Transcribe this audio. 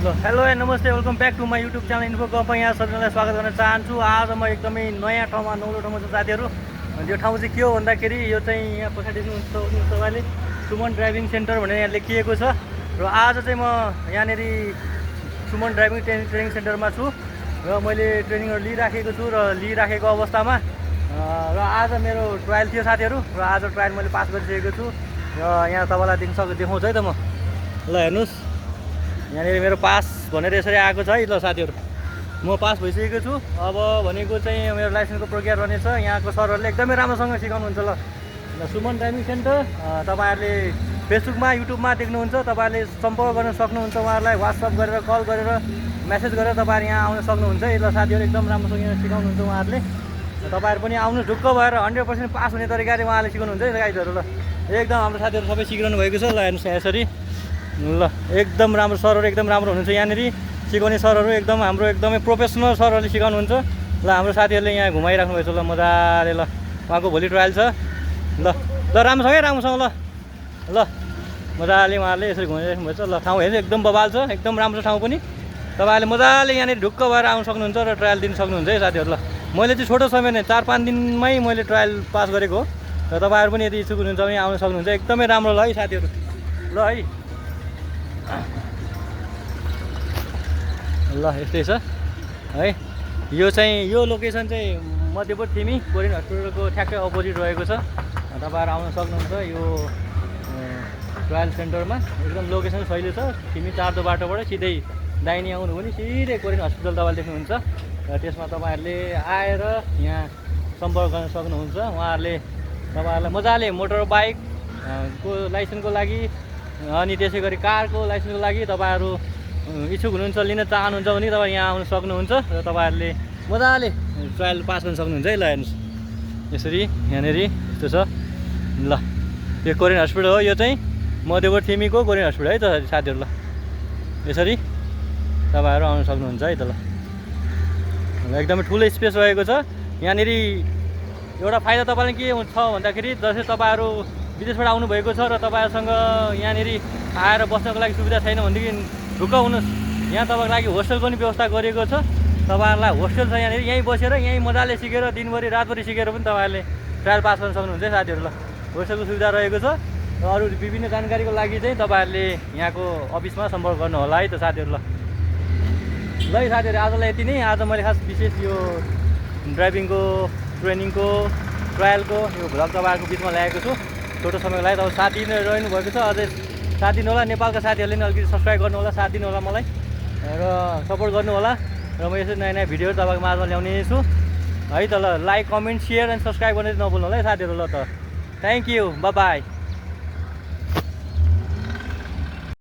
Hello and नमस्ते welcome back to my YouTube channel info गफ यहाँ सबैजनालाई स्वागत गर्न चाहन्छु। आज म एकदमै नयाँ ठाउँमा नौलो ठाउँमा छु साथीहरू। त्यो ठाउँ चाहिँ के हो भन्दाखेरि यो चाहिँ यहाँ पछाडि देख्नुहुन्छ तपाईँले सुमन ड्राइभिङ सेन्टर भनेर यहाँ लेखिएको छ। र आज चाहिँ म यहाँनिर सुमन ड्राइभिङ ट्रेनिङ सेन्टरमा छु र मैले ट्रेनिङहरू लिइराखेको छु र लिइराखेको अवस्थामा र आज मेरो ट्रायल थियो साथीहरू। र आज ट्रायल मैले पास गरिसकेको छु र यहाँ तपाईँलाई देखाउँछु है त म। ल हेर्नुहोस्, यहाँनिर मेरो पास भनेर यसरी आएको छ है। ल साथीहरू, म पास भइसकेको छु। अब भनेको चाहिँ मेरो लाइसेन्सको प्रक्रिया रहनेछ। यहाँको सरहरूले एकदमै राम्रोसँग सिकाउनुहुन्छ। ल सुमन ड्राइभिङ सेन्टर तपाईँहरूले फेसबुकमा युट्युबमा देख्नुहुन्छ। तपाईँहरूले सम्पर्क गर्न सक्नुहुन्छ उहाँहरूलाई, वाट्सएप गरेर कल गरेर मेसेज गरेर तपाईँहरू यहाँ आउन सक्नुहुन्छ है। ल साथीहरू, एकदम राम्रोसँग यहाँ सिकाउनुहुन्छ उहाँहरूले। तपाईँहरू पनि आउनु ढुक्क भएर 100% पास हुने तरिकाले उहाँले सिकाउनुहुन्छ है गाइजहरू। ल एकदम हाम्रो साथीहरू सबै सिकिरहनु भएको छ। ल हेर्नुहोस् यसरी। ल एकदम राम्रो सरहरू, एकदम राम्रो हुनुहुन्छ यहाँनिर सिकाउने सरहरू। एकदम हाम्रो एकदमै प्रोफेसनल सरहरूले सिकाउनुहुन्छ। ल हाम्रो साथीहरूले यहाँ घुमाइराख्नु भएको छ। ल मजाले। ल उहाँको भोलि ट्रायल छ। ल राम्रोसँगै राम्रोसँग। ल मजाले उहाँहरूले यसरी घुमाइराख्नु भएको छ। ल ठाउँ हेर्नु एकदम बबाल छ, एकदम राम्रो छ ठाउँ पनि। तपाईँहरूले मजाले यहाँनिर ढुक्क भएर आउनु सक्नुहुन्छ र ट्रायल दिन सक्नुहुन्छ है साथीहरू। ल मैले चाहिँ छोटो समय नै 4-5 दिनमै मैले ट्रायल पास गरेको हो। र तपाईँहरू पनि यदि इच्छुक हुनुहुन्छ भने आउन सक्नुहुन्छ। एकदमै राम्रो ल है साथीहरू। ल है, ल यस्तै छ है। यो लोकेसन चाहिँ मध्यपुर थिमी कोरियन हस्पिटलको ठ्याक्कै अपोजिट रहेको छ। तपाईँहरू आउन सक्नुहुन्छ यो ट्रायल सेन्टरमा। एकदम लोकेसन सहिलो छ। थिमी 4 बाटोबाट सिधै दाहिने आउनु भने सिधै कोरियन हस्पिटल तपाईँले देख्नुहुन्छ। र त्यसमा तपाईँहरूले आएर यहाँ सम्पर्क गर्न सक्नुहुन्छ। उहाँहरूले तपाईँहरूलाई मजाले मोटर बाइकको लाइसेन्सको लागि अनि त्यसै गरी कारको लाइसेन्सको लागि तपाईँहरू इच्छुक हुनुहुन्छ, लिन चाहनुहुन्छ भने तपाईँ यहाँ आउन सक्नुहुन्छ र तपाईँहरूले मजाले ट्रायल पास गर्न सक्नुहुन्छ है। ल हेर्नुहोस् यसरी यहाँनिर यस्तो छ। ल यो कोरियन हस्पिटल हो। यो चाहिँ मध्यपुर थिमीको कोरियन हस्पिटल है त साथीहरू। ल यसरी तपाईँहरू आउन सक्नुहुन्छ है त। ल एकदमै ठुलो स्पेस रहेको छ यहाँनिर। एउटा फाइदा तपाईँलाई के छ भन्दाखेरि जस्तै तपाईँहरू विदेशबाट आउनुभएको छ र तपाईँहरूसँग यहाँनिर आएर बस्नको लागि सुविधा छैन भनेदेखि ढुक्क हुनुहोस्। यहाँ तपाईँको लागि होस्टेल पनि व्यवस्था गरिएको छ। तपाईँहरूलाई होस्टेल छ यहाँनिर। यहीँ बसेर यहीँ मजाले सिकेर दिनभरि रातभरि सिकेर पनि तपाईँहरूले ट्रायल पास गर्न सक्नुहुन्छ है साथीहरू। ल होस्टेलको सुविधा रहेको छ। र अरू विभिन्न जानकारीको लागि चाहिँ तपाईँहरूले यहाँको अफिसमा सम्पर्क गर्नु होला है त साथीहरू। ल है साथीहरू, आजलाई यति नै। आज मैले खास विशेष यो ड्राइभिङको ट्रेनिङको ट्रायलको यो भ्लग तपाईँहरूको बिचमा ल्याएको छु। छोटो समयको लागि तपाईँ साथ दिइरहनु भएको छ। अझै साथ दिनु होला। नेपालका साथीहरूले पनि अलिकति सब्सक्राइब गर्नु होला, साथ दिनु होला मलाई र सपोर्ट गर्नु होला। र म यसरी नयाँ नयाँ भिडियोहरू तपाईँको माझमा ल्याउने छु है त। ल like, comment, share and subscribe गर्ने नभुल्नु होला है साथीहरू। ल त थ्याङ्क यू, बाई बाई।